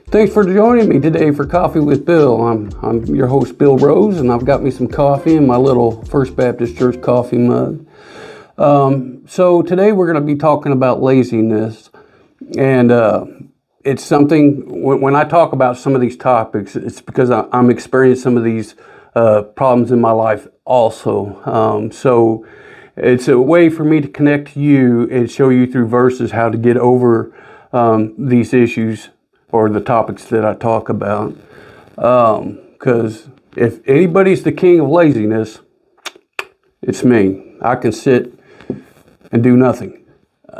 Thanks for joining me today for Coffee with Bill. I'm your host, Bill Rose, and I've got me some coffee in my little First Baptist Church coffee mug. So today we're going to be talking about laziness, and it's something, when I talk about some of these topics, it's because I'm experiencing some of these problems in my life also. So it's a way for me to connect to you and show you through verses how to get over these issues or the topics that I talk about. Because if anybody's the king of laziness, it's me. I can sit and do nothing.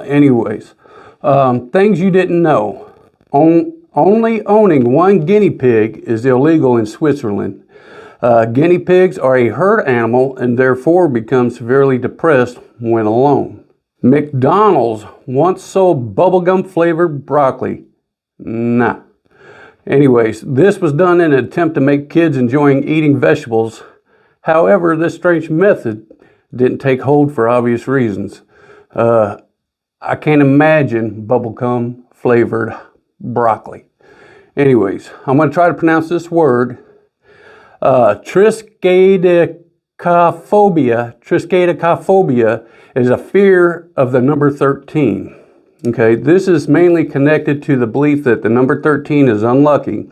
Anyways, things you didn't know. Only owning one guinea pig is illegal in Switzerland. Guinea pigs are a herd animal and therefore become severely depressed when alone. McDonald's once sold bubblegum flavored broccoli. Nah. Anyways, this was done in an attempt to make kids enjoying eating vegetables. However, this strange method didn't take hold for obvious reasons. I can't imagine bubblegum flavored broccoli. Anyways, I'm going to try to pronounce this word. Triskaidekaphobia is a fear of the number 13. Okay, this is mainly connected to the belief that the number 13 is unlucky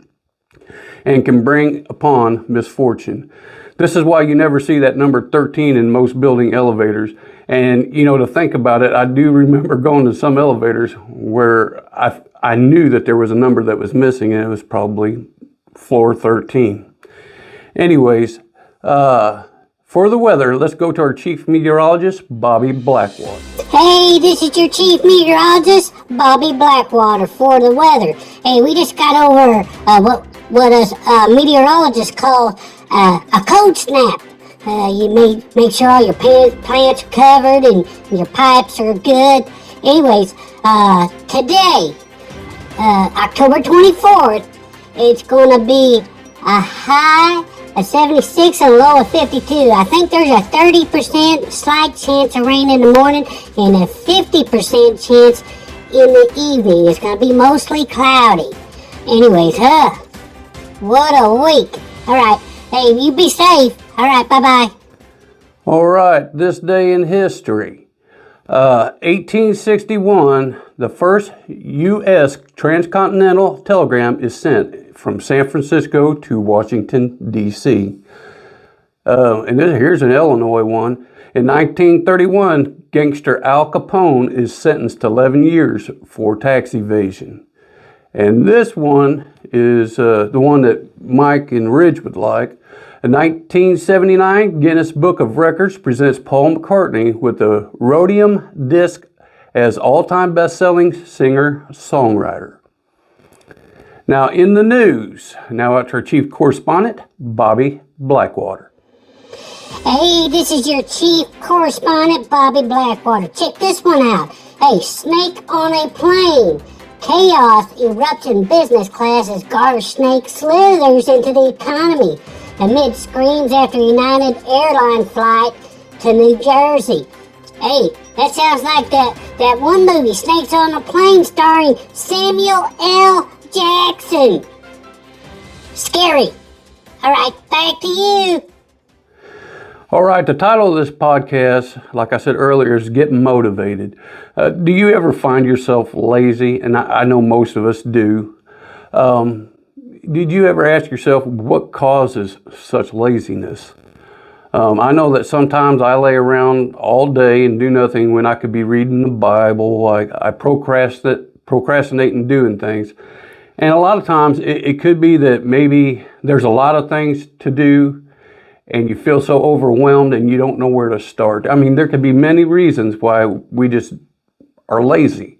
and can bring upon misfortune. This is why you never see that number 13 in most building elevators. And, to think about it, I do remember going to some elevators where I knew that there was a number that was missing, and it was probably floor 13. Anyways, for the weather, let's go to our chief meteorologist, Bobby Blackwater. Hey, this is your chief meteorologist, Bobby Blackwater, for the weather. Hey, we just got over what us meteorologists call a cold snap. You make sure all your plants are covered and your pipes are good. Anyways, today, October 24th, it's going to be a high of 76 and a low of 52. I think there's a 30% slight chance of rain in the morning and a 50% chance in the evening. It's going to be mostly cloudy. Anyways, what a week. All right. Hey, you be safe. All right, bye-bye. All right, this day in history. 1861, the first U.S. transcontinental telegram is sent from San Francisco to Washington, D.C. Here's an Illinois one. In 1931, gangster Al Capone is sentenced to 11 years for tax evasion. And this one is the one that Mike and Ridge would like. In 1979, Guinness Book of Records presents Paul McCartney with the Rhodium disc as all-time best-selling singer-songwriter. Now, in the news, now out to our chief correspondent, Bobby Blackwater. Hey, this is your chief correspondent, Bobby Blackwater. Check this one out. Hey, snake on a plane. Chaos erupts in business class as garbage snake slithers into the economy amid screams after United Airlines flight to New Jersey. Hey, that sounds like that one movie, Snakes on a Plane, starring Samuel L. Jackson. Scary. All right, back to you. All right, the title of this podcast, like I said earlier, is Getting Motivated. Do you ever find yourself lazy? And I know most of us do. Did you ever ask yourself what causes such laziness? I know that sometimes I lay around all day and do nothing when I could be reading the Bible. I procrastinate in doing things. And a lot of times it could be that maybe there's a lot of things to do and you feel so overwhelmed and you don't know where to start. I mean, there could be many reasons why we just are lazy.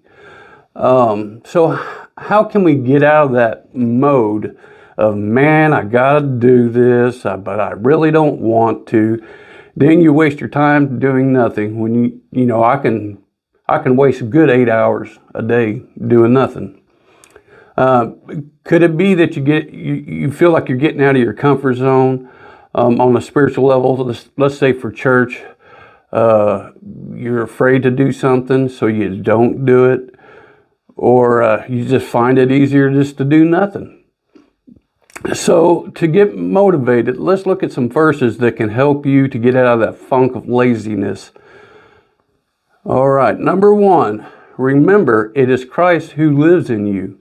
So how can we get out of that mode of, man, I gotta do this, but I really don't want to? Then you waste your time doing nothing when I can waste a good 8 hours a day doing nothing. Could it be that you feel like you're getting out of your comfort zone? on a spiritual level. Let's say for church, you're afraid to do something, so you don't do it, or you just find it easier just to do nothing. So to get motivated, let's look at some verses that can help you to get out of that funk of laziness. All right, number 1, remember it is Christ who lives in you.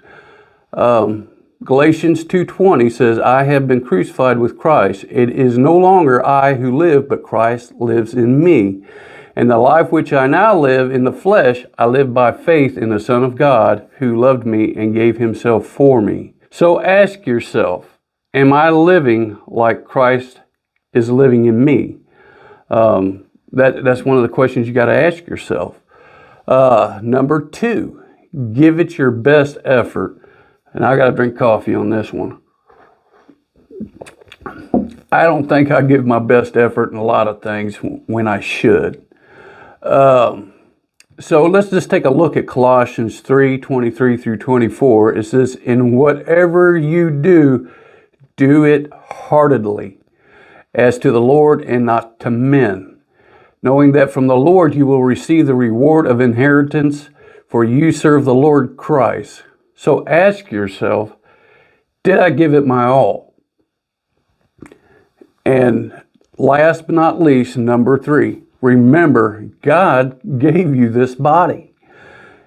Galatians 2:20 says, I have been crucified with Christ. It is no longer I who live, but Christ lives in me. And the life which I now live in the flesh, I live by faith in the Son of God, who loved me and gave himself for me. So ask yourself, am I living like Christ is living in me? That's one of the questions you got to ask yourself. Number 2, give it your best effort. And I got to drink coffee on this one. I don't think I give my best effort in a lot of things when I should. So let's just take a look at Colossians 3:23 through 24. It says, in whatever you do, do it heartedly, as to the Lord and not to men, knowing that from the Lord you will receive the reward of inheritance, for you serve the Lord Christ. So ask yourself, did I give it my all? And last but not least, number 3, remember God gave you this body.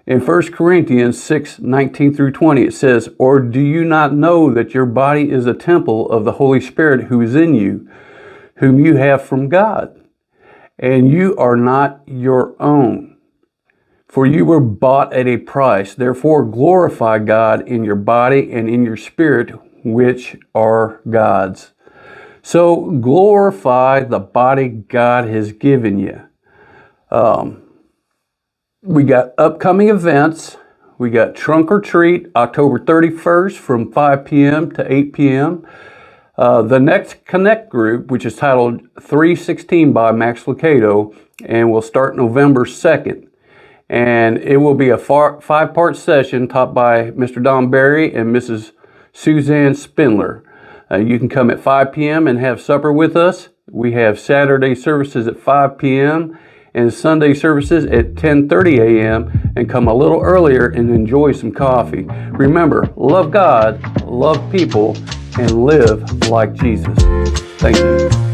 In 1 Corinthians 6:19 through 20, it says, or do you not know that your body is a temple of the Holy Spirit who is in you, whom you have from God, and you are not your own? For you were bought at a price. Therefore glorify God in your body and in your spirit, which are God's. So glorify the body God has given you. We got upcoming events. We got Trunk or Treat, October 31st from 5 p.m. to 8 p.m. The next Connect group, which is titled 316 by Max Lucado, and will start November 2nd. And it will be a 5-part session taught by Mr. Don Berry and Mrs. Suzanne Spindler. You can come at 5 p.m. and have supper with us. We have Saturday services at 5 p.m. and Sunday services at 10:30 a.m. and come a little earlier and enjoy some coffee. Remember, love God, love people, and live like Jesus. Thank you.